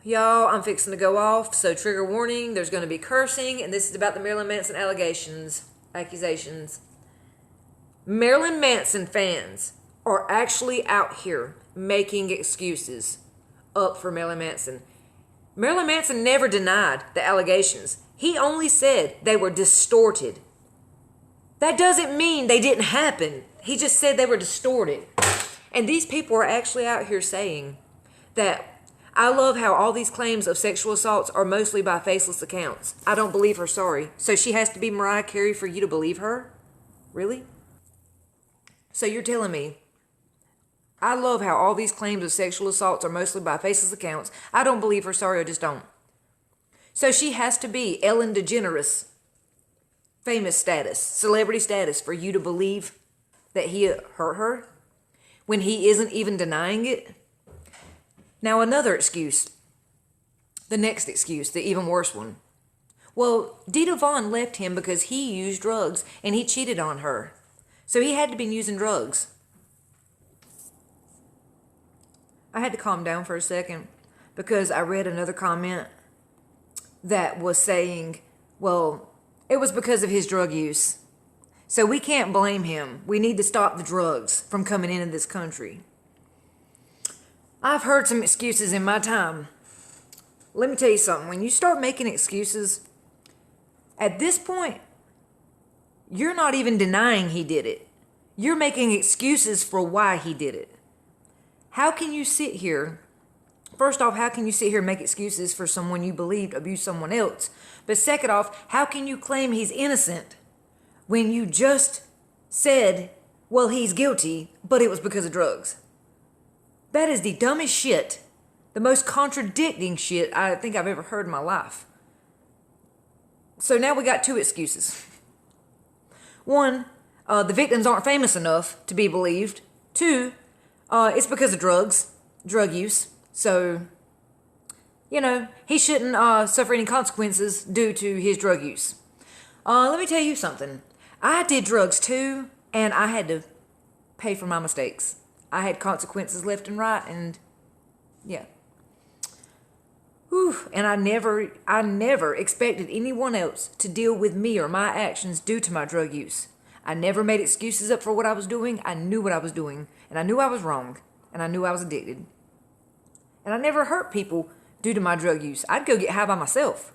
Y'all, I'm fixing to go off, so trigger warning, there's going to be cursing, and this is about the Marilyn Manson accusations. Marilyn Manson fans are actually out here making excuses up for Marilyn Manson. Marilyn Manson never denied the allegations. He only said they were distorted. That doesn't mean they didn't happen. He just said they were distorted. And these people are actually out here saying that I love how all these claims of sexual assaults are mostly by faceless accounts. I don't believe her, sorry. So she has to be Mariah Carey for you to believe her? Really? So you're telling me, I love how all these claims of sexual assaults are mostly by faceless accounts. I don't believe her, sorry, I just don't. So she has to be Ellen DeGeneres, famous status, celebrity status, for you to believe that he hurt her when he isn't even denying it? Now another excuse, the next excuse, the even worse one. Well, Dita Vaughn left him because he used drugs and he cheated on her. So he had to be using drugs. I had to calm down for a second because I read another comment that was saying, well, it was because of his drug use. So we can't blame him. We need to stop the drugs from coming into this country. I've heard some excuses in my time. Let me tell you something. When you start making excuses, at this point, you're not even denying he did it. You're making excuses for why he did it. How can you sit here? First off, how can you sit here and make excuses for someone you believed abused someone else? But second off, how can you claim he's innocent when you just said, well, he's guilty, but it was because of drugs? That is the dumbest shit, the most contradicting shit I think I've ever heard in my life. So now we got two excuses. One, the victims aren't famous enough to be believed. Two, it's because of drug use. So, he shouldn't suffer any consequences due to his drug use. Let me tell you something. I did drugs too, and I had to pay for my mistakes. I had consequences left and right, and yeah. Whew. And I never expected anyone else to deal with me or my actions due to my drug use. I never made excuses up for what I was doing. I knew what I was doing, and I knew I was wrong, and I knew I was addicted. And I never hurt people due to my drug use. I'd go get high by myself.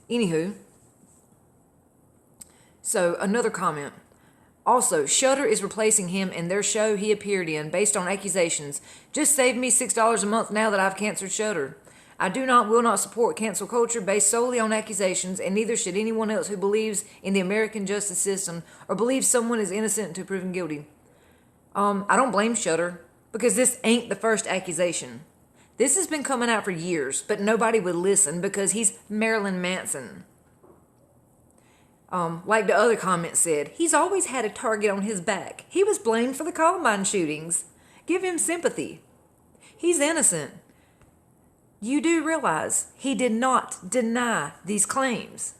Anywho. So, another comment. Also, Shudder is replacing him in their show he appeared in based on accusations. Just save me $6 a month now that I've canceled Shudder. I will not support cancel culture based solely on accusations, and neither should anyone else who believes in the American justice system or believes someone is innocent until proven guilty. I don't blame Shudder because this ain't the first accusation. This has been coming out for years, but nobody would listen because he's Marilyn Manson. Like the other comment said, he's always had a target on his back. He was blamed for the Columbine shootings. Give him sympathy. He's innocent. You do realize he did not deny these claims.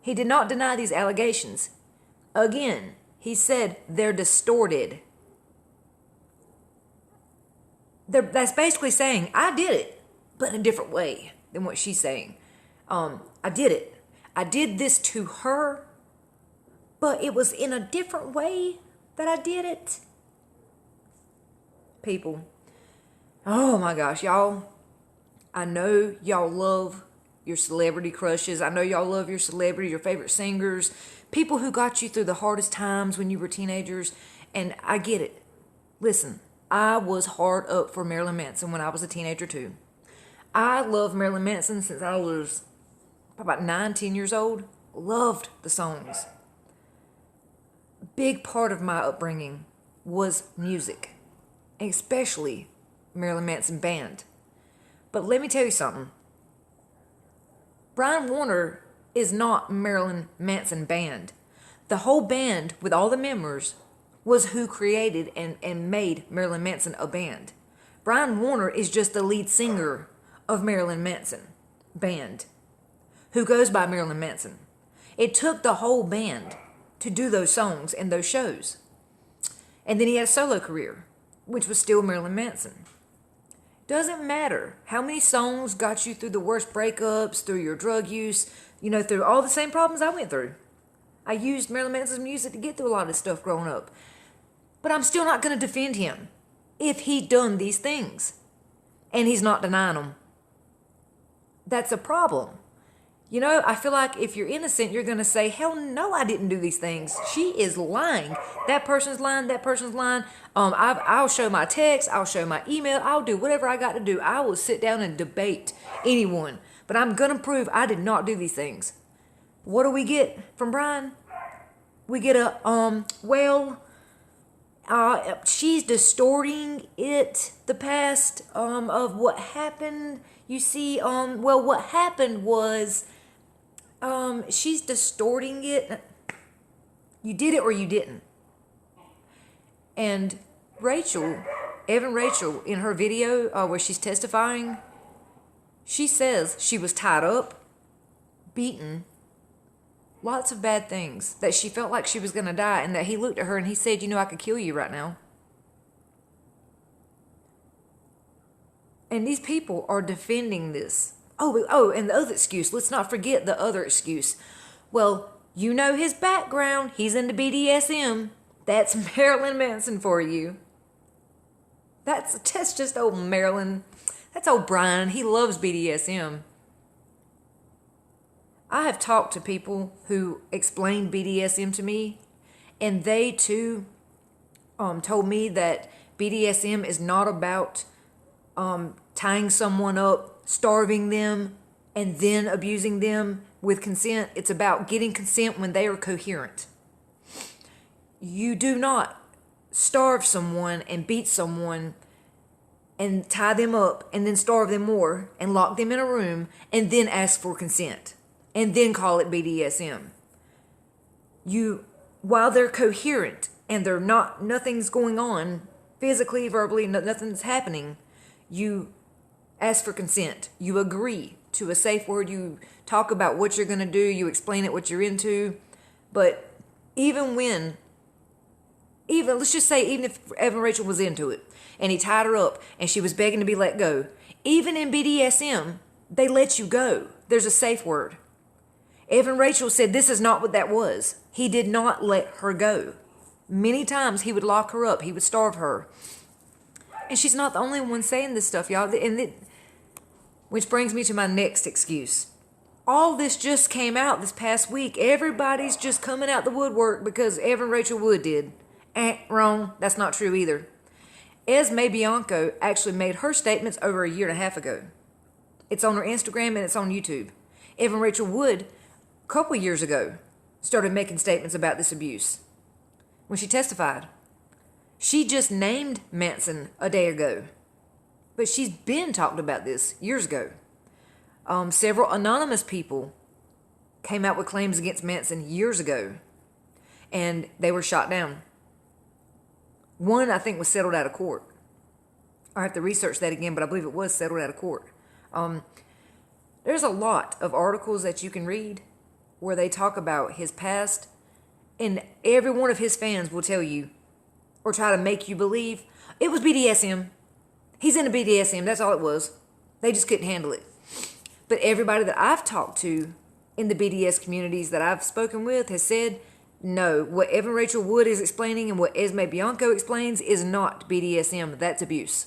He did not deny these allegations. Again, he said they're distorted. That's basically saying, I did it, but in a different way than what she's saying. I did it. I did this to her, but it was in a different way that I did it. People. Oh my gosh, y'all. I know y'all love your celebrity crushes. I know y'all love your your favorite singers, people who got you through the hardest times when you were teenagers, and I get it. Listen, I was hard up for Marilyn Manson when I was a teenager too. I loved Marilyn Manson since I was about 9-10 years old. Loved the songs. A big part of my upbringing was music, especially Marilyn Manson band. But let me tell you something. Brian Warner is not Marilyn Manson band. The whole band with all the members was who created and made Marilyn Manson a band. Brian Warner is just the lead singer of Marilyn Manson band, who goes by Marilyn Manson. It took the whole band to do those songs and those shows. And then he had a solo career, which was still Marilyn Manson. Doesn't matter how many songs got you through the worst breakups, through your drug use, through all the same problems I went through. I used Marilyn Manson's music to get through a lot of this stuff growing up. But I'm still not going to defend him if he done these things. And he's not denying them. That's a problem. I feel like if you're innocent, you're going to say, hell no, I didn't do these things. She is lying. That person's lying. That person's lying. I'll show my text. I'll show my email. I'll do whatever I got to do. I will sit down and debate anyone. But I'm going to prove I did not do these things. What do we get from Brian? We get she's distorting the past, of what happened. You see, what happened was, she's distorting it. You did it or you didn't. And Evan Rachel, in her video where she's testifying, she says she was tied up, beaten, lots of bad things, that she felt like she was going to die, and that he looked at her and he said, I could kill you right now. And these people are defending this. Oh, and the other excuse. Let's not forget the other excuse. Well, his background. He's into BDSM. That's Marilyn Manson for you. That's just old Marilyn. That's old Brian. He loves BDSM. I have talked to people who explain BDSM to me, and they too told me that BDSM is not about tying someone up, starving them, and then abusing them with consent. It's about getting consent when they are coherent. You do not starve someone and beat someone and tie them up and then starve them more and lock them in a room and then ask for consent and then call it BDSM. While they're coherent and they're nothing's going on physically, verbally, nothing's happening, you ask for consent. You agree to a safe word. You talk about what you're going to do. You explain it, what you're into. But let's just say, even if Evan Rachel was into it and he tied her up and she was begging to be let go, even in BDSM, they let you go. There's a safe word. Evan Rachel said this is not what that was. He did not let her go. Many times he would lock her up. He would starve her. And she's not the only one saying this stuff, y'all. Which brings me to my next excuse. All this just came out this past week. Everybody's just coming out the woodwork because Evan Rachel Wood did. Wrong. That's not true either. Esme Bianco actually made her statements over a year and a half ago. It's on her Instagram and it's on YouTube. Evan Rachel Wood, a couple years ago, started making statements about this abuse when she testified. She just named Manson a day ago. But she's been talking about this years ago. Several anonymous people came out with claims against Manson years ago. And they were shot down. One, I think, was settled out of court. I have to research that again, but I believe it was settled out of court. There's a lot of articles that you can read where they talk about his past. And every one of his fans will tell you, or try to make you believe, it was BDSM. He's into BDSM. That's all it was. They just couldn't handle it. But everybody that I've talked to in the BDS communities that I've spoken with has said, no, what Evan Rachel Wood is explaining and what Esme Bianco explains is not BDSM. That's abuse.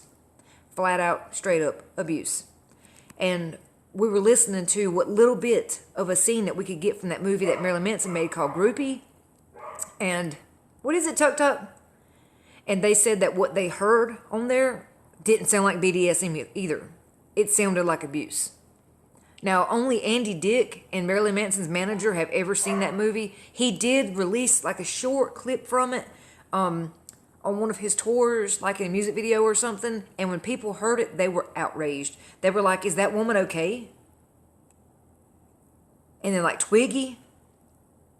Flat out, straight up abuse. And we were listening to what little bit of a scene that we could get from that movie that Marilyn Manson made called Groupie. And what is it, Tuk Tuk? And they said that what they heard on there didn't sound like BDSM either. It sounded like abuse. Now, only Andy Dick and Marilyn Manson's manager have ever seen that movie. He did release like a short clip from it on one of his tours, like in a music video or something. And when people heard it, they were outraged. They were like, is that woman okay? And then like Twiggy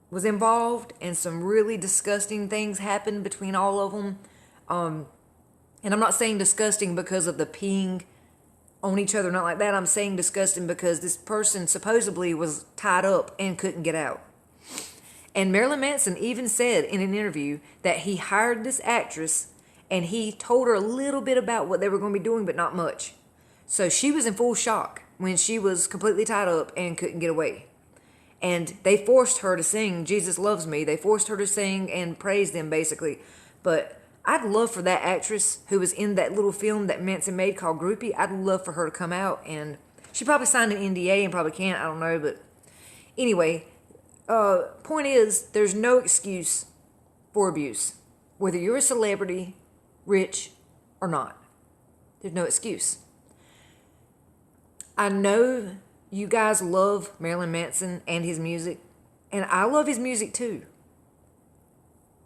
was involved and some really disgusting things happened between all of them. And I'm not saying disgusting because of the peeing on each other, not like that. I'm saying disgusting because this person supposedly was tied up and couldn't get out. And Marilyn Manson even said in an interview that he hired this actress and he told her a little bit about what they were going to be doing, but not much. So she was in full shock when she was completely tied up and couldn't get away. And they forced her to sing Jesus Loves Me. They forced her to sing and praise them, basically. But I'd love for that actress who was in that little film that Manson made called Groupie, I'd love for her to come out. And she probably signed an NDA and probably can't, I don't know. But anyway, point is, there's no excuse for abuse. Whether you're a celebrity, rich, or not. There's no excuse. I know you guys love Marilyn Manson and his music, and I love his music too.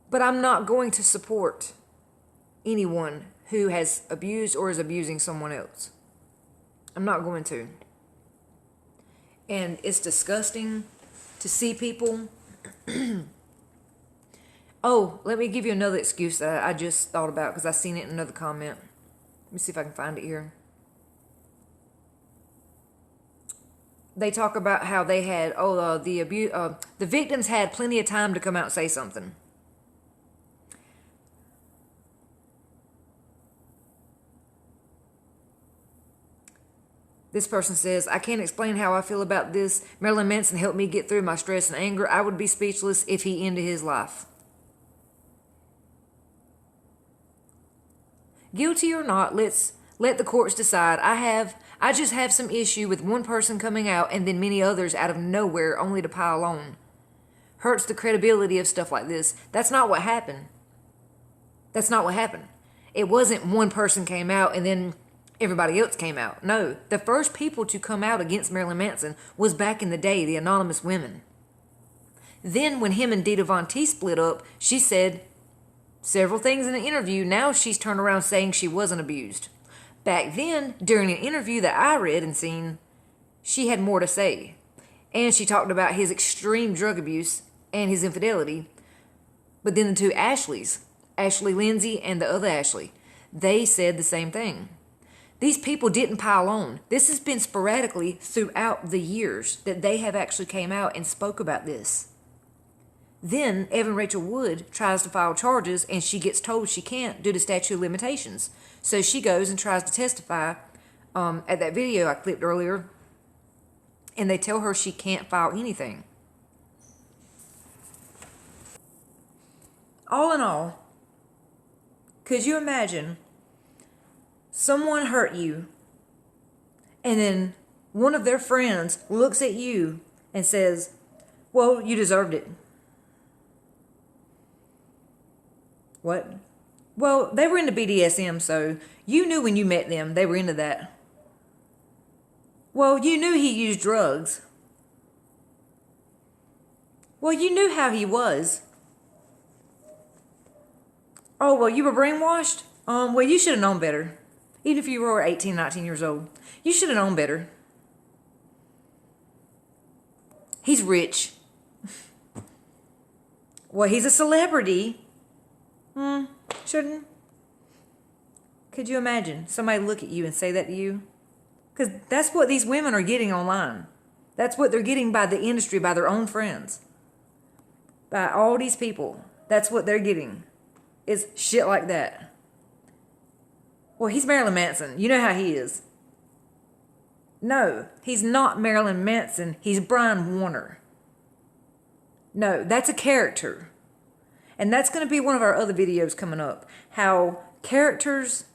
But I'm not going to support anyone who has abused or is abusing someone else. I'm not going to. And it's disgusting to see people. Oh, let me give you another excuse that I just thought about because I seen it in another comment. Let me see if I can find it here. They talk about how they had, the victims had plenty of time to come out and say something. This person says, I can't explain how I feel about this. Marilyn Manson helped me get through my stress and anger. I would be speechless if he ended his life. Guilty or not, let the courts decide. I just have some issue with one person coming out and then many others out of nowhere only to pile on. Hurts the credibility of stuff like this. That's not what happened. That's not what happened. It wasn't one person came out and then everybody else came out. No, the first people to come out against Marilyn Manson was back in the day, the anonymous women. Then when him and Dita Von T split up, she said several things in the interview. Now she's turned around saying she wasn't abused. Back then, during an interview that I read and seen, she had more to say. And she talked about his extreme drug abuse and his infidelity. But then the two Ashleys, Ashley Lindsay and the other Ashley, they said the same thing. These people didn't pile on. This has been sporadically throughout the years that they have actually came out and spoke about this. Then Evan Rachel Wood tries to file charges and she gets told she can't due to statute of limitations. So she goes and tries to testify at that video I clipped earlier, and they tell her she can't file anything. All in all, could you imagine someone hurt you and then one of their friends looks at you and says, well, you deserved it. What? Well, they were into BDSM, so you knew when you met them they were into that. Well, you knew he used drugs. Well, you knew how he was. Oh, well, you were brainwashed? Well, you should have known better. Even if you were 18, 19 years old. You should have known better. He's rich. Well, he's a celebrity. Shouldn't. Could you imagine somebody look at you and say that to you? Because that's what these women are getting online. That's what they're getting by the industry, by their own friends. By all these people. That's what they're getting. Is shit like that. Well, he's Marilyn Manson. You know how he is. No, he's not Marilyn Manson. He's Brian Warner. No, that's a character. And that's going to be one of our other videos coming up. How characters,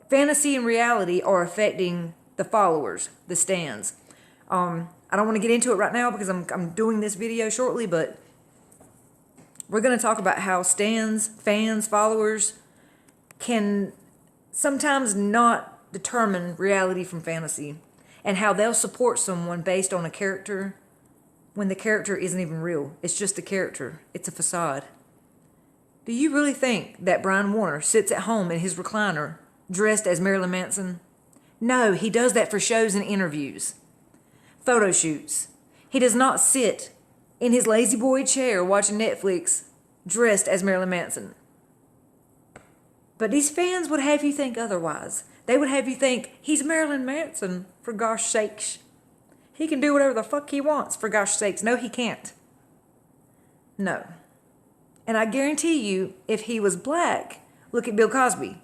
fantasy and reality are affecting the followers, the stans. I don't want to get into it right now because I'm doing this video shortly, but we're going to talk about how stans, fans, followers can sometimes not determine reality from fantasy, and how they'll support someone based on a character when the character isn't even real. It's just a character. It's a facade. Do you really think that Brian Warner sits at home in his recliner dressed as Marilyn Manson? No, he does that for shows and interviews. Photo shoots. He does not sit in his lazy boy chair watching Netflix dressed as Marilyn Manson. But these fans would have you think otherwise. They would have you think, he's Marilyn Manson, for gosh sakes. He can do whatever the fuck he wants, for gosh sakes. No, he can't. No. And I guarantee you, if he was black, look at Bill Cosby.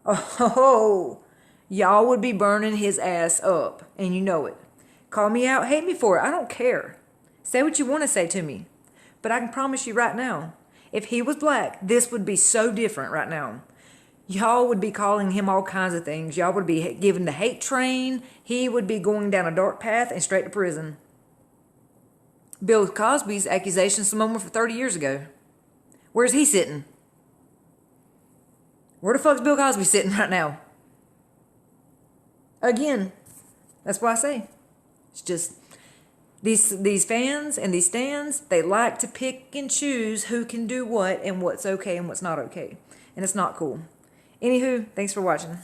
Oh, y'all would be burning his ass up, and you know it. Call me out, hate me for it, I don't care. Say what you want to say to me. But I can promise you right now, if he was black, this would be so different right now. Y'all would be calling him all kinds of things. Y'all would be giving the hate train. He would be going down a dark path and straight to prison. Bill Cosby's accusations, some of them were for 30 years ago. Where's he sitting? Where the fuck's Bill Cosby sitting right now? Again, that's why I say, it's just these fans and these stands, they like to pick and choose who can do what and what's okay and what's not okay. And it's not cool. Anywho, thanks for watching.